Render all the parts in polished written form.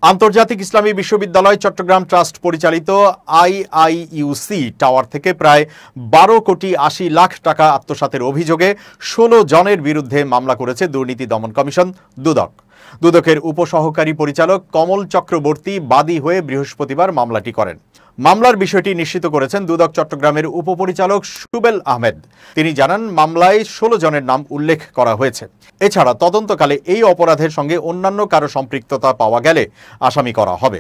আন্তর্জাতিক ইসলামী বিশ্ববিদ্যালয় চট্টগ্রাম ট্রাস্ট পরিচালিত আইআইইউসি টাওয়ার থেকে প্রায় 12 কোটি 80 লাখ টাকা আত্মসাতের অভিযোগে 16 জনের বিরুদ্ধে মামলা করেছে দুর্নীতি দমন কমিশন দুদক। দুদকের উপসহকারী পরিচালক কমল চক্রবর্তী বাদী হয়ে বৃহস্পতিবার মামলাটি করেন। মামলার বিষয়টি নিশ্চিত করেছেন দুদক চট্টগ্রামের উপপরিচালক সুবেল আহমেদ। তিনি জানান, মামলায় 16 জনের নাম উল্লেখ করা হয়েছে। এছাড়া তদন্তকালে এই অপরাধের সঙ্গে অন্যান্য কারো সম্পৃক্ততা পাওয়া গেলে আসামি করা হবে।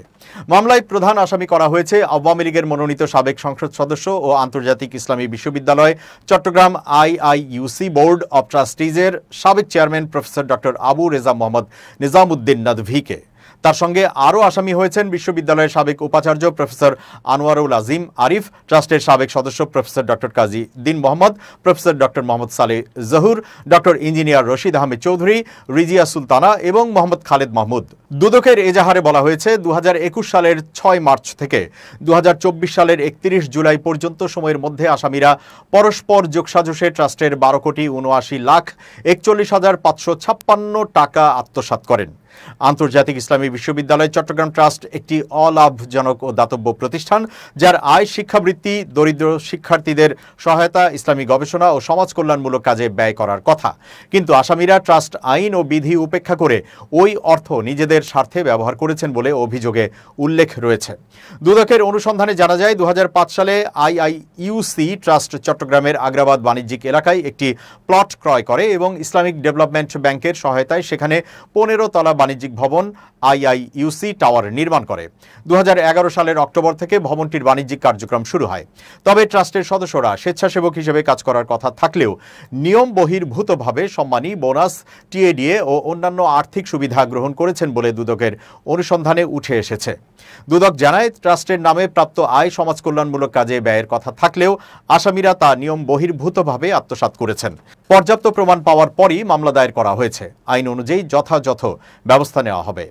মামলায় প্রধান আসামি করা হয়েছে আওয়ামী লীগের মনোনীত সাবেক সংসদ সদস্য ও আন্তর্জাতিক ইসলামী বিশ্ববিদ্যালয় চট্টগ্রাম আইআইইউসি বোর্ড অব ট্রাস্টিজের সাবেক chairman professor doctor Abu Reza Mohammad Nizamuddin নদভীকে। তার সঙ্গে আরও আসামি হয়েছেন বিশ্ববিদ্যালয়ের সাবেক উপাচার্য প্রফেসর আনোয়ারুল আজিম আরিফ, ট্রাস্টের সাবেক সদস্য প্রফেসর ডক্টর কাজী দিন Mohammad, professor doctor Mohammad Saleh Zahur, doctor engineer Rashid Ahmed Chowdhury, Rizia Sultana এবং মোহাম্মদ খালেদ মাহমুদ। দুদকের এজাহারে বলা হয়েছে, 2021 সালের 6 মার্চ থেকে 2024 সালের 31 জুলাই পর্যন্ত সময়ের মধ্যে আসামিরা পরস্পর যোগসাজশে ট্রাস্টের 12 কোটি 79 লাখ 41,556 টাকা আত্মসাৎ করেন। আন্তর্জাতিক ইসলামী বিশ্ববিদ্যালয় চট্টগ্রাম ট্রাস্ট একটি অলাভজনক ও দাতব্য প্রতিষ্ঠান, যার আয় শিক্ষাবৃত্তি, দরিদ্র শিক্ষার্থীদের সহায়তা, ইসলামী গবেষণা ও সমাজ কল্যাণমূলক কাজে ব্যয় করার কথা। কিন্তু আসামিরা ট্রাস্ট আইন ও বিধি উপেক্ষা করে ওই অর্থ নিজেদের স্বার্থে ব্যবহার করেছেন বলে অভিযোগে উল্লেখ রয়েছে। দুদকের অনুসন্ধানে জানা যায়, 2005 সালে আইআইইউসি ট্রাস্ট চট্টগ্রামের আগ্রাবাদ বাণিজ্যিক এলাকায় একটি প্লট ক্রয় করে এবং ইসলামিক ডেভেলপমেন্ট ব্যাংকের সহায়তায় সেখানে 15 তলা বাণিজ্যিক ভবন আইআইইউসি টাওয়ার নির্মাণ করে। 2011 সালের অক্টোবর থেকে ভবনটির বাণিজ্যিক কার্যক্রম শুরু হয়। তবে ট্রাস্টের সদস্যরা স্বেচ্ছাসেবক হিসেবে কাজ করার কথা থাকলেও নিয়ম বহির্ভূতভাবে সম্মানী, বোনাস, টিএডিএ ও অন্যান্য আর্থিক সুবিধা গ্রহণ করেছেন বলে দুদকের অনুসন্ধানে উঠে এসেছে। দুদক জানায়, ট্রাস্টের নামে প্রাপ্ত আয় সমাজ কল্যাণমূলক কাজে ব্যয়ের কথা থাকলেও আসামিরা তা নিয়ম বহির্ভূতভাবে আত্মসাৎ করেছেন। পর্যাপ্ত প্রমাণ পাওয়ার পরই মামলা দায়ের করা হয়েছে। আইন অনুযায়ী যথাযথ ব্যবস্থা নেওয়া হবে।